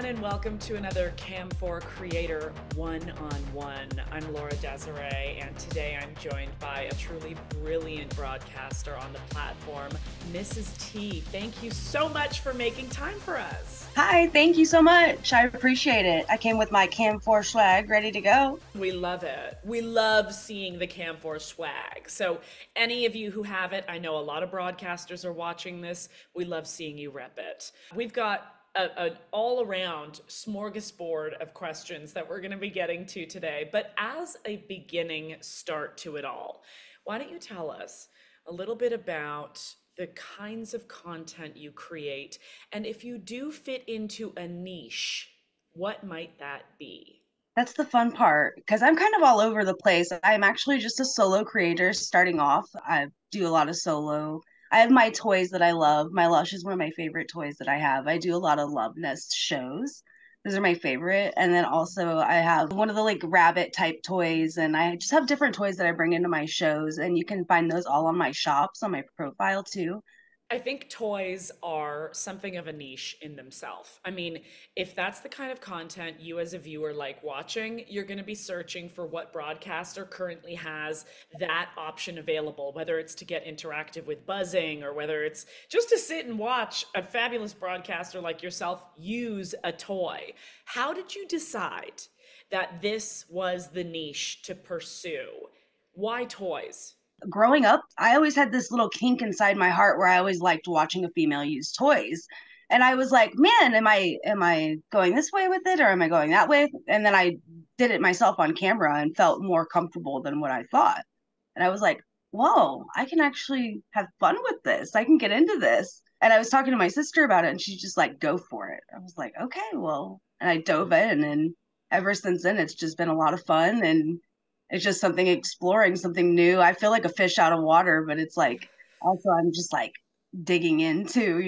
and welcome to another CAM4 Creator One-on-One. I'm Laura Desiree, and today I'm joined by a truly brilliant broadcaster on the platform, Mrs. T. Thank you so much for making time for us. Hi, thank you so much. I appreciate it. I came with my CAM4 swag ready to go. We love it. We love seeing the CAM4 swag. So any of you who have it, I know a lot of broadcasters are watching this. We love seeing you rep it. We've got an all-around smorgasbord of questions that we're going to be getting to today. But as a beginning start to it all, why don't you tell us a little bit about the kinds of content you create, and if you do fit into a niche, what might that be? That's the fun part because I'm kind of all over the place. I'm actually just a solo creator starting off. I do a lot of solo. I have my toys that I love. My Lush is one of my favorite toys that I have. I do a lot of Love Nest shows. Those are my favorite. And then also I have one of the like rabbit type toys, and I just have different toys that I bring into my shows, and you can find those all on my shops on my profile too. I think toys are something of a niche in themselves. I mean, if that's the kind of content you as a viewer like watching, you're going to be searching for what broadcaster currently has that option available, whether it's to get interactive with buzzing or whether it's just to sit and watch a fabulous broadcaster like yourself use a toy. How did you decide that this was the niche to pursue? Why toys? Growing up, I always had this little kink inside my heart where I always liked watching a female use toys. And I was like, man, am I going this way with it or am I going that way? And then I did it myself on camera and felt more comfortable than what I thought. And I was like, whoa, I can actually have fun with this. I can get into this. And I was talking to my sister about it and she's just like, go for it. I was like, okay, well, and I dove in, and ever since then it's just been a lot of fun, and it's just something exploring something new. I feel like a fish out of water, but it's like also I'm just like digging into.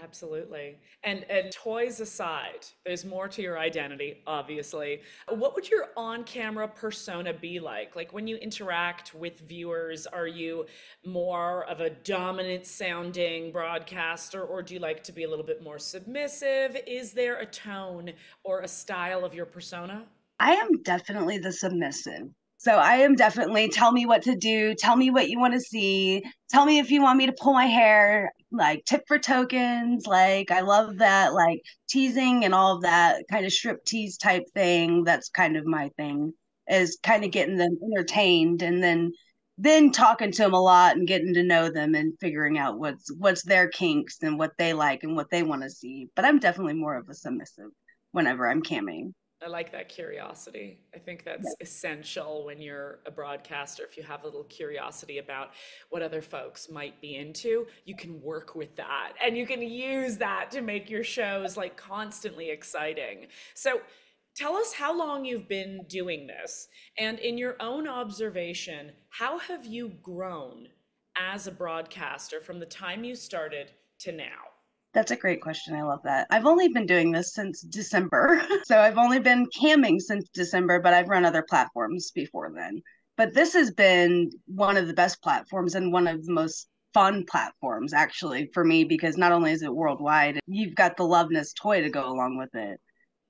Absolutely. And toys aside, there's more to your identity, obviously. What would your on-camera persona be like? Like when you interact with viewers, are you more of a dominant sounding broadcaster, or do you like to be a little bit more submissive? Is there a tone or a style of your persona? I am definitely the submissive. So I am definitely tell me what to do, tell me what you want to see, tell me if you want me to pull my hair, like tip for tokens. Like I love that, like teasing and all of that kind of strip tease type thing. That's kind of my thing, is kind of getting them entertained, and then talking to them a lot and getting to know them and figuring out what's their kinks and what they like and what they want to see. But I'm definitely more of a submissive whenever I'm camming. I like that curiosity. I think that's essential when you're a broadcaster. If you have a little curiosity about what other folks might be into, you can work with that and you can use that to make your shows like constantly exciting. So tell us how long you've been doing this, and in your own observation, how have you grown as a broadcaster from the time you started to now? That's a great question. I love that. I've only been doing this since December. So I've only been camming since December, but I've run other platforms before then. But this has been one of the best platforms and one of the most fun platforms actually for me, because not only is it worldwide, you've got the Loveness toy to go along with it.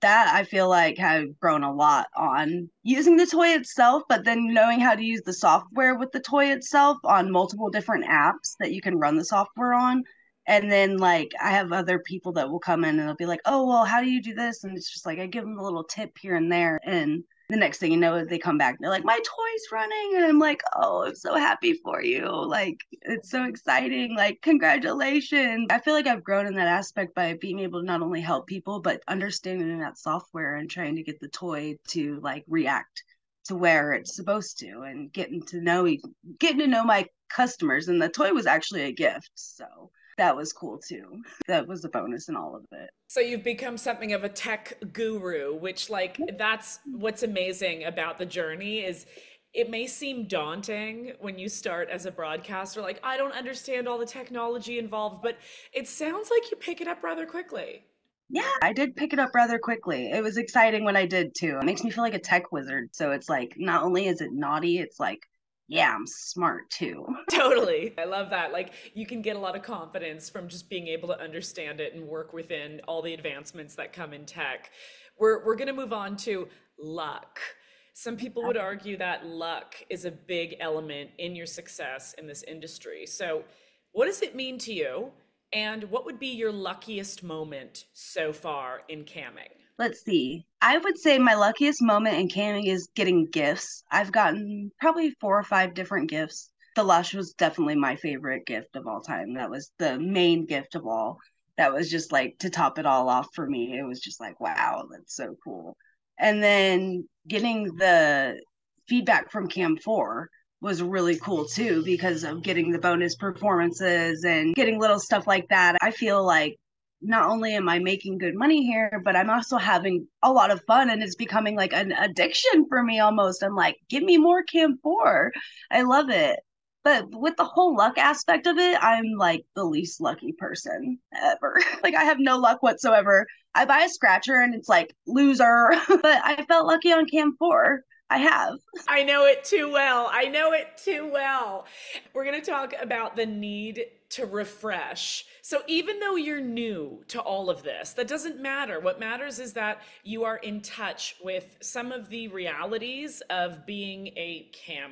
That I feel like have grown a lot on using the toy itself, but then knowing how to use the software with the toy itself on multiple different apps that you can run the software on. And then like I have other people that will come in and they'll be like, oh, well, how do you do this? And it's just like I give them a little tip here and there. And the next thing you know, they come back and they're like, my toy's running. And I'm like, oh, I'm so happy for you. Like, it's so exciting. Like, congratulations. I feel like I've grown in that aspect by being able to not only help people, but understanding that software and trying to get the toy to like react to where it's supposed to, and getting to know my customers. And the toy was actually a gift. So that was cool too. That was a bonus in all of it. So you've become something of a tech guru, which like that's what's amazing about the journey is it may seem daunting when you start as a broadcaster, like I don't understand all the technology involved, but it sounds like you pick it up rather quickly. Yeah, I did pick it up rather quickly. It was exciting when I did too. It makes me feel like a tech wizard. So it's like not only is it naughty, it's like, yeah, I'm smart too. Totally. I love that. Like you can get a lot of confidence from just being able to understand it and work within all the advancements that come in tech. We're going to move on to luck. Some people would argue that luck is a big element in your success in this industry. So, what does it mean to you? And what would be your luckiest moment so far in camming? Let's see. I would say my luckiest moment in camming is getting gifts. I've gotten probably 4 or 5 different gifts. The Lush was definitely my favorite gift of all time. That was the main gift of all. That was just like to top it all off for me. It was just like, wow, that's so cool. And then getting the feedback from CAM4 was really cool too because of getting the bonus performances and getting little stuff like that. I feel like not only am I making good money here, but I'm also having a lot of fun and it's becoming like an addiction for me almost. I'm like, give me more CAM4. I love it. But with the whole luck aspect of it, I'm like the least lucky person ever. Like I have no luck whatsoever. I buy a scratcher and it's like loser, but I felt lucky on CAM4. I have. I know it too well. I know it too well. We're going to talk about the need to refresh. So, even though you're new to all of this, that doesn't matter. What matters is that you are in touch with some of the realities of being a cam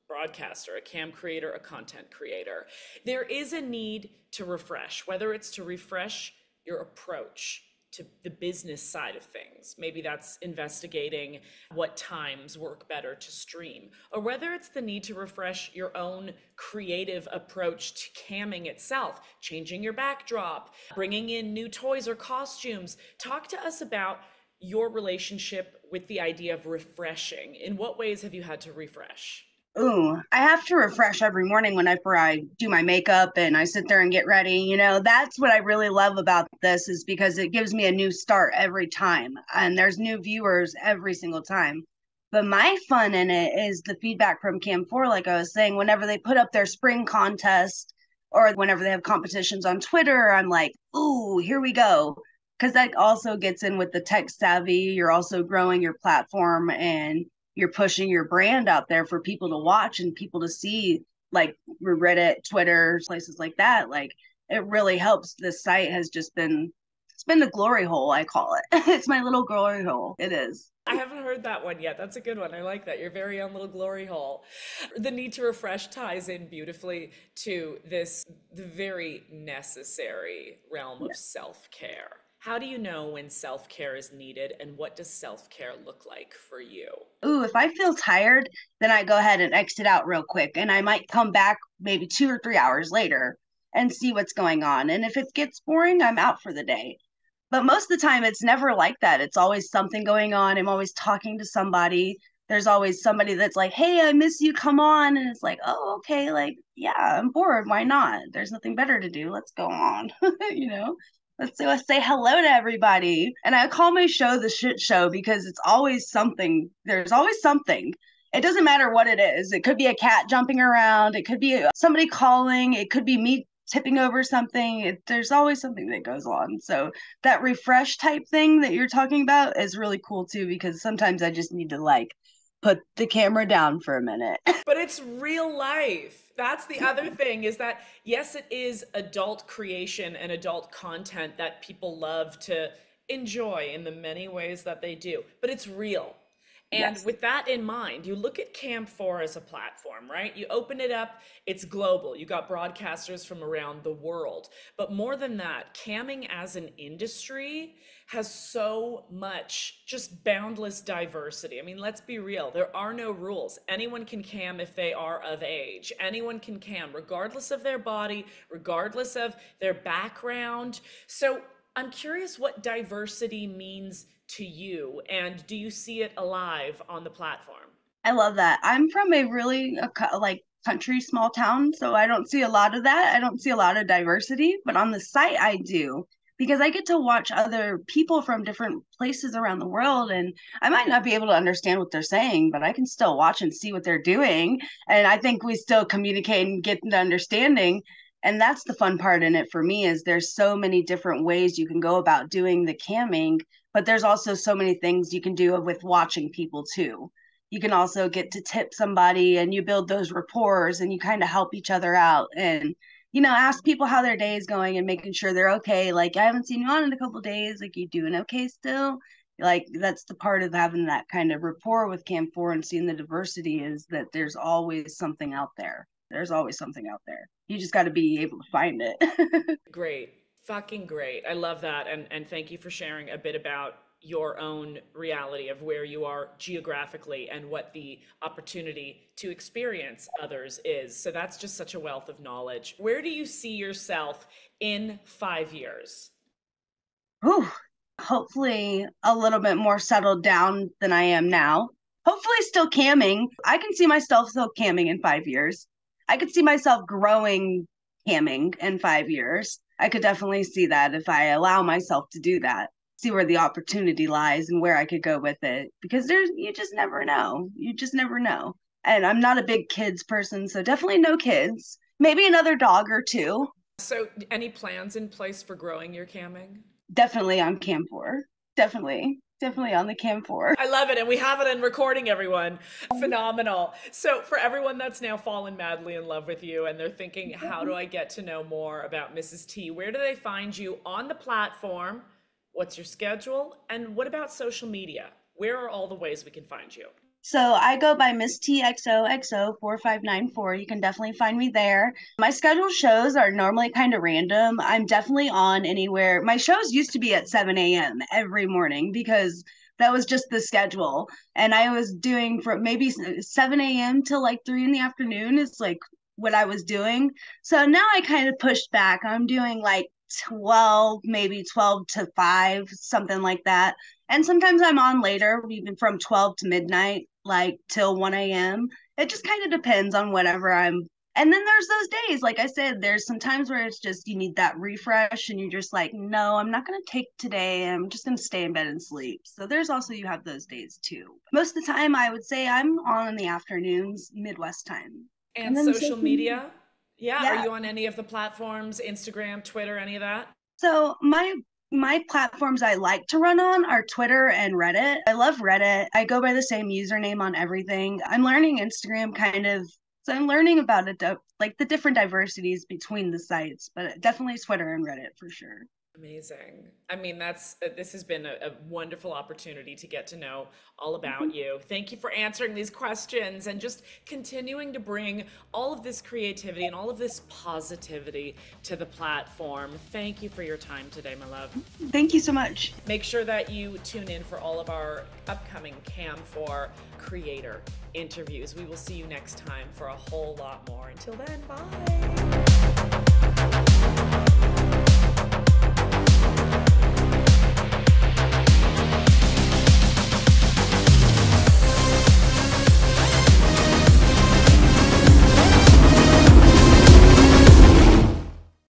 broadcaster, a cam creator, a content creator. There is a need to refresh, whether it's to refresh your approach to the business side of things. Maybe that's investigating what times work better to stream, or whether it's the need to refresh your own creative approach to camming itself, changing your backdrop, bringing in new toys or costumes. Talk to us about your relationship with the idea of refreshing. In what ways have you had to refresh? Ooh, I have to refresh every morning whenever I do my makeup and I sit there and get ready. You know, that's what I really love about this is because it gives me a new start every time and there's new viewers every single time. But my fun in it is the feedback from CAM4, like I was saying, whenever they put up their spring contest or whenever they have competitions on Twitter, I'm like, ooh, here we go. Because that also gets in with the tech savvy. You're also growing your platform and you're pushing your brand out there for people to watch and people to see, like Reddit, Twitter, places like that. Like it really helps. This site has just been, it's been the glory hole, I call it. It's my little glory hole. It is. I haven't heard that one yet. That's a good one. I like that. Your very own little glory hole. The need to refresh ties in beautifully to this very necessary realm of self-care. How do you know when self-care is needed and what does self-care look like for you? Ooh, if I feel tired, then I go ahead and exit out real quick and I might come back maybe 2 or 3 hours later and see what's going on. And if it gets boring, I'm out for the day. But most of the time, it's never like that. It's always something going on. I'm always talking to somebody. There's always somebody that's like, hey, I miss you. Come on. And it's like, oh, okay. Like, yeah, I'm bored. Why not? There's nothing better to do. Let's go on. you know? Let's say hello to everybody. And I call my show the shit show because it's always something. There's always something. It doesn't matter what it is. It could be a cat jumping around. It could be somebody calling. It could be me tipping over something. There's always something that goes on. So that refresh type thing that you're talking about is really cool too, because sometimes I just need to like put the camera down for a minute. But it's real life. That's the other thing is that, yes, it is adult creation and adult content that people love to enjoy in the many ways that they do, but it's real. And Yes. with that in mind, you look at CAM4 as a platform, right? You open it up, it's global. You got broadcasters from around the world. But more than that, camming as an industry has so much just boundless diversity. I mean, let's be real. There are no rules. Anyone can cam if they are of age. Anyone can cam, regardless of their body, regardless of their background. So I'm curious what diversity means to you, and do you see it alive on the platform? I love that. I'm from a really like country small town, so I don't see a lot of that. I don't see a lot of diversity, but on the site I do because I get to watch other people from different places around the world and I might not be able to understand what they're saying, but I can still watch and see what they're doing and I think we still communicate and get the understanding. And that's the fun part in it for me is there's so many different ways you can go about doing the camming, but there's also so many things you can do with watching people too. you can also get to tip somebody and you build those rapports and you kind of help each other out and, ask people how their day is going and making sure they're okay. Like, I haven't seen you on in a couple of days. Like, you doing okay still? Like, that's the part of having that kind of rapport with CAM4 and seeing the diversity is that there's always something out there. There's always something out there. You just got to be able to find it. Great. Fucking great. I love that. And thank you for sharing a bit about your own reality of where you are geographically and what the opportunity to experience others is. So that's just such a wealth of knowledge. Where do you see yourself in 5 years? Ooh, hopefully a little bit more settled down than I am now. Hopefully still camming. I can see myself still camming in 5 years. I could see myself growing camming in 5 years. I could definitely see that if I allow myself to do that. See where the opportunity lies and where I could go with it. Because you just never know. You just never know. And I'm not a big kids person, so definitely no kids. Maybe another dog or two. So any plans in place for growing your camming? Definitely on CAM4. Definitely on the CAM4. I love it. And we have it in recording, everyone. Phenomenal. So for everyone that's now fallen madly in love with you and they're thinking, how do I get to know more about Mrs. T? Where do they find you on the platform? What's your schedule? And what about social media? Where are all the ways we can find you? So I go by MrsTXoXo4594. You can definitely find me there. My scheduled shows are normally kind of random. I'm definitely on anywhere. My shows used to be at 7 a.m. every morning because that was just the schedule. And I was doing from maybe 7 a.m. till like 3 in the afternoon is like what I was doing. So now I kind of pushed back. I'm doing like maybe 12 to 5, something like that. And sometimes I'm on later, even from 12 to midnight, like till 1 a.m. It just kind of depends on whatever I'm. And then there's those days, like I said, there's some times where it's just you need that refresh and you're just like, no, I'm not going to take today. I'm just going to stay in bed and sleep. So there's also, you have those days too. Most of the time, I would say I'm on in the afternoons, Midwest time. And social media? Yeah. Are you on any of the platforms, Instagram, Twitter, any of that? So my platforms I like to run on are Twitter and Reddit. I love Reddit. I go by the same username on everything. I'm learning Instagram so I'm learning about it, like the different diversities between the sites, but definitely Twitter and Reddit for sure. Amazing. I mean, this has been a wonderful opportunity to get to know all about you. Thank you for answering these questions and just continuing to bring all of this creativity and all of this positivity to the platform. Thank you for your time today, my love. Thank you so much. Make sure that you tune in for all of our upcoming CAM4 creator interviews. We will see you next time for a whole lot more. Until then, bye.